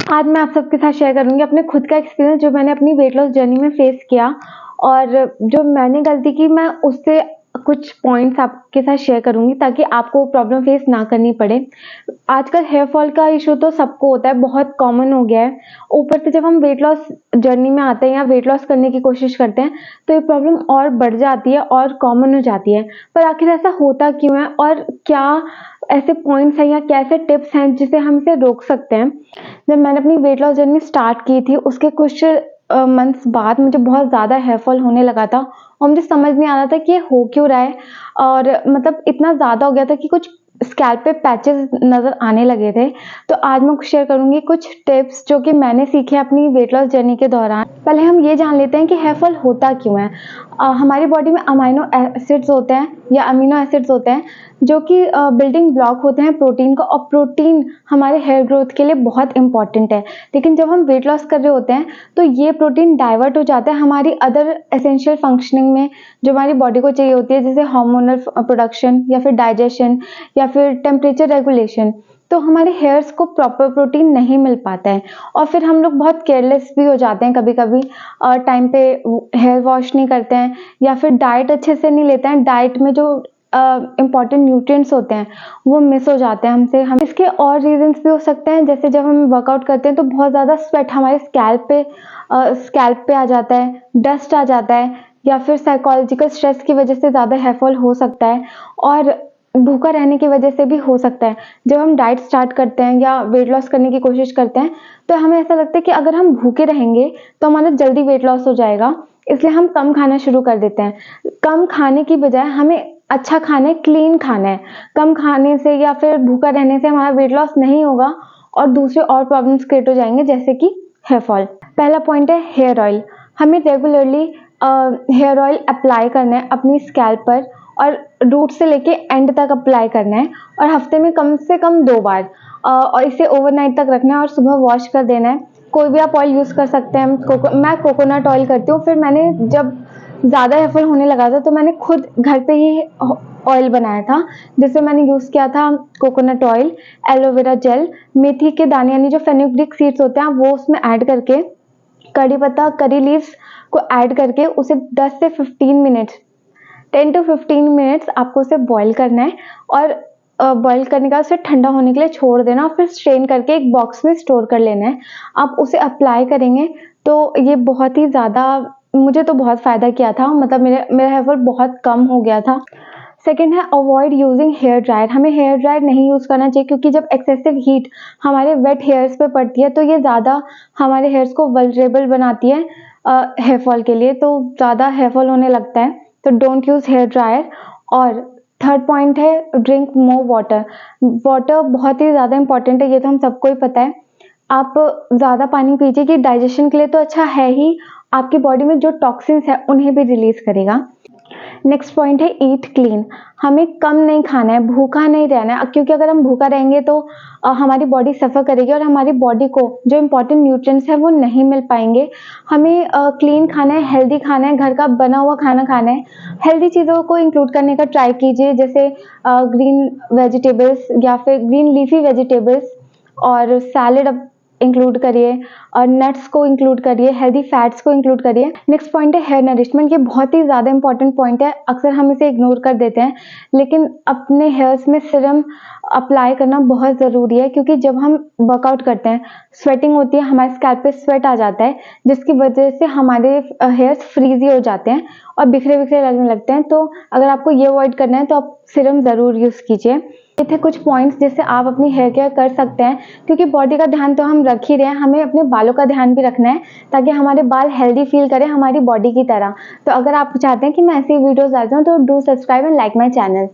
आज मैं आप सबके साथ शेयर करूँगी अपने खुद का एक्सपीरियंस जो मैंने अपनी वेट लॉस जर्नी में फेस किया और जो मैंने गलती की मैं उससे कुछ पॉइंट्स आपके साथ शेयर करूँगी ताकि आपको प्रॉब्लम फेस ना करनी पड़े। आजकल हेयर फॉल का इशू तो सबको होता है, बहुत कॉमन हो गया है। ऊपर से जब हम वेट लॉस जर्नी में आते हैं या वेट लॉस करने की कोशिश करते हैं तो ये प्रॉब्लम और बढ़ जाती है और कॉमन हो जाती है। पर आखिर ऐसा होता क्यों है और क्या ऐसे पॉइंट्स हैं या कैसे टिप्स हैं जिसे हम इसे रोक सकते हैं। जब मैंने अपनी वेट लॉस जर्नी स्टार्ट की थी उसके कुछ मंथ्स बाद मुझे बहुत ज़्यादा हेयर फॉल होने लगा था और मुझे समझ नहीं आ रहा था कि ये हो क्यों रहा है और मतलब इतना ज़्यादा हो गया था कि कुछ स्कैल्प पे पैचेस नज़र आने लगे थे। तो आज मैं शेयर करूँगी कुछ टिप्स जो कि मैंने सीखे अपनी वेट लॉस जर्नी के दौरान। पहले हम ये जान लेते हैं कि हेयर फॉल होता क्यों है। हमारी बॉडी में अमीनो एसिड्स होते हैं या अमीनो एसिड्स होते हैं जो कि बिल्डिंग ब्लॉक होते हैं प्रोटीन का, और प्रोटीन हमारे हेयर ग्रोथ के लिए बहुत इंपॉर्टेंट है। लेकिन जब हम वेट लॉस कर रहे होते हैं तो ये प्रोटीन डाइवर्ट हो जाता है हमारी अदर एसेंशियल फंक्शनिंग में जो हमारी बॉडी को चाहिए होती है, जैसे हार्मोनल प्रोडक्शन या फिर डाइजेशन या फिर टेम्परेचर रेगुलेशन। तो हमारे हेयर्स को प्रॉपर प्रोटीन नहीं मिल पाता है और फिर हम लोग बहुत केयरलेस भी हो जाते हैं कभी कभी, टाइम पे हेयर वॉश नहीं करते हैं या फिर डाइट अच्छे से नहीं लेते हैं। डाइट में जो इम्पॉर्टेंट न्यूट्रिएंट्स होते हैं वो मिस हो जाते हैं हमसे। हम इसके और रीजंस भी हो सकते हैं, जैसे जब हम वर्कआउट करते हैं तो बहुत ज़्यादा स्वेट हमारे स्कैल्प पे आ जाता है, डस्ट आ जाता है या फिर साइकोलॉजिकल स्ट्रेस की वजह से ज़्यादा हेयर फॉल हो सकता है और भूखा रहने की वजह से भी हो सकता है। जब हम डाइट स्टार्ट करते हैं या वेट लॉस करने की कोशिश करते हैं तो हमें ऐसा लगता है कि अगर हम भूखे रहेंगे तो हमारा जल्दी वेट लॉस हो जाएगा, इसलिए हम कम खाना शुरू कर देते हैं। कम खाने की बजाय हमें अच्छा खाना है, क्लीन खाना है। कम खाने से या फिर भूखा रहने से हमारा वेट लॉस नहीं होगा और दूसरे और प्रॉब्लम्स क्रिएट हो जाएंगे, जैसे कि हेयर फॉल। पहला पॉइंट है हेयर ऑयल। हमें रेगुलरली हेयर ऑयल अप्लाई करना है अपनी स्कैल्प पर और रूट से लेके एंड तक अप्लाई करना है और हफ्ते में कम से कम 2 बार, और इसे ओवरनाइट तक रखना है और सुबह वॉश कर देना है। कोई भी आप ऑयल यूज़ कर सकते हैं। मैं कोकोनट ऑयल करती हूँ। फिर मैंने जब ज़्यादा हेयर फॉल होने लगा था तो मैंने खुद घर पे ही ऑयल बनाया था, जिसमें मैंने यूज़ किया था कोकोनट ऑयल, एलोवेरा जेल, मेथी के दाने यानी जो फेनुग्रीक सीड्स होते हैं वो उसमें ऐड करके, कड़ी पत्ता, करी लीव्स को ऐड करके उसे 10 से 15 मिनट्स 10 टू 15 मिनट्स आपको उसे बॉईल करना है और बॉईल करने के बाद उसे ठंडा होने के लिए छोड़ देना और फिर स्ट्रेन करके एक बॉक्स में स्टोर कर लेना है। आप उसे अप्लाई करेंगे तो ये बहुत ही ज़्यादा, मुझे तो बहुत फ़ायदा किया था, मतलब मेरा हेयर फॉल बहुत कम हो गया था। सेकेंड है अवॉइड यूजिंग हेयर ड्रायर। हमें हेयर ड्रायर नहीं यूज़ करना चाहिए क्योंकि जब एक्सेसिव हीट हमारे वेट हेयर्स पे पड़ती है तो ये ज़्यादा हमारे हेयर्स को वल्नरेबल बनाती है हेयर फॉल के लिए, तो ज़्यादा हेयर फॉल होने लगता है। तो डोंट यूज़ हेयर ड्रायर। और थर्ड पॉइंट है ड्रिंक मोर वाटर। वाटर बहुत ही ज़्यादा इंपॉर्टेंट है, ये तो हम सबको ही पता है। आप ज़्यादा पानी पीजिए कि डाइजेशन के लिए तो अच्छा है ही, आपकी बॉडी में जो टॉक्सिन्स है उन्हें भी रिलीज करेगा। नेक्स्ट पॉइंट है ईट क्लीन। हमें कम नहीं खाना है, भूखा नहीं रहना है, क्योंकि अगर हम भूखा रहेंगे तो हमारी बॉडी सफ़र करेगी और हमारी बॉडी को जो इंपॉर्टेंट न्यूट्रिएंट्स है वो नहीं मिल पाएंगे। हमें क्लीन खाना है, हेल्दी खाना है, घर का बना हुआ खाना खाना है। हेल्दी चीज़ों को इंक्लूड करने का ट्राई कीजिए, जैसे ग्रीन वेजिटेबल्स या फिर ग्रीन लीफी वेजिटेबल्स, और सैलेड इंक्लूड करिए और नट्स को इंक्लूड करिए, हेल्दी फैट्स को इंक्लूड करिए। नेक्स्ट पॉइंट है हेयर नरिशमेंट। ये बहुत ही ज़्यादा इंपॉर्टेंट पॉइंट है, अक्सर हम इसे इग्नोर कर देते हैं, लेकिन अपने हेयर्स में सीरम अप्लाई करना बहुत ज़रूरी है क्योंकि जब हम वर्कआउट करते हैं स्वेटिंग होती है, हमारे स्कैल्प पे स्वेट आ जाता है जिसकी वजह से हमारे हेयर्स फ्रीजी हो जाते हैं और बिखरे बिखरे लगने लगते हैं। तो अगर आपको ये अवॉइड करना है तो आप सीरम ज़रूर यूज़ कीजिए। ये थे कुछ पॉइंट्स जिससे आप अपनी हेयर केयर कर सकते हैं, क्योंकि बॉडी का ध्यान तो हम रख ही रहे हैं, हमें अपने बालों का ध्यान भी रखना है ताकि हमारे बाल हेल्दी फील करें हमारी बॉडी की तरह। तो अगर आप चाहते हैं कि मैं ऐसी वीडियोस डालती हूँ तो do subscribe and like my channel.